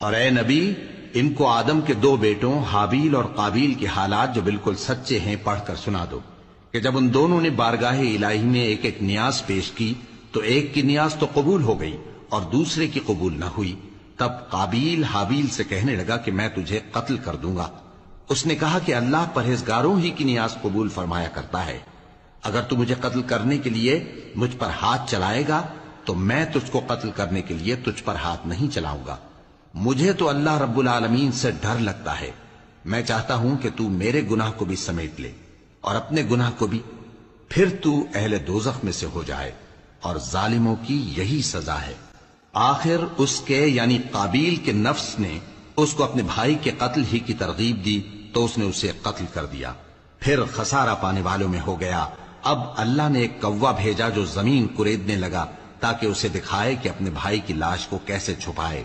اور اے نبی، ان کو آدم کے دو بیٹوں حابیل اور قابیل کے حالات جو بالکل سچے ہیں پڑھ کر سنا دو کہ جب ان دونوں نے بارگاہ الہی میں ایک ایک نیاز پیش کی تو ایک کی نیاز تو قبول ہو گئی اور دوسرے کی قبول نہ ہوئی۔ تب قابیل حابیل سے کہنے لگا کہ میں تجھے قتل کر دوں گا۔ اس نے کہا کہ اللہ پرہیزگاروں ہی کی نیاز قبول فرمایا کرتا ہے، اگر تو مجھے قتل کرنے کے لیے مجھ پر ہاتھ چلائے گا تو میں تجھ کو قتل کرنے کے لیے تجھ پر ہاتھ نہیں چلاؤں گا۔ مجھے تو اللہ رب العالمین سے ڈر لگتا ہے، میں چاہتا ہوں کہ تو میرے گناہ کو بھی سمیٹ لے اور اپنے گناہ کو بھی، پھر تو اہل دوزخ میں سے ہو جائے، اور ظالموں کی یہی سزا ہے۔ آخر اس کے یعنی قابیل کے نفس نے اس کو اپنے بھائی کے قتل ہی کی ترغیب دی تو اس نے اسے قتل کر دیا، پھر خسارہ پانے والوں میں ہو گیا۔ اب اللہ نے ایک کوا بھیجا جو زمین کریدنے لگا تاکہ اسے دکھائے کہ اپنے بھائی کی لاش کو کیسے چھپائے۔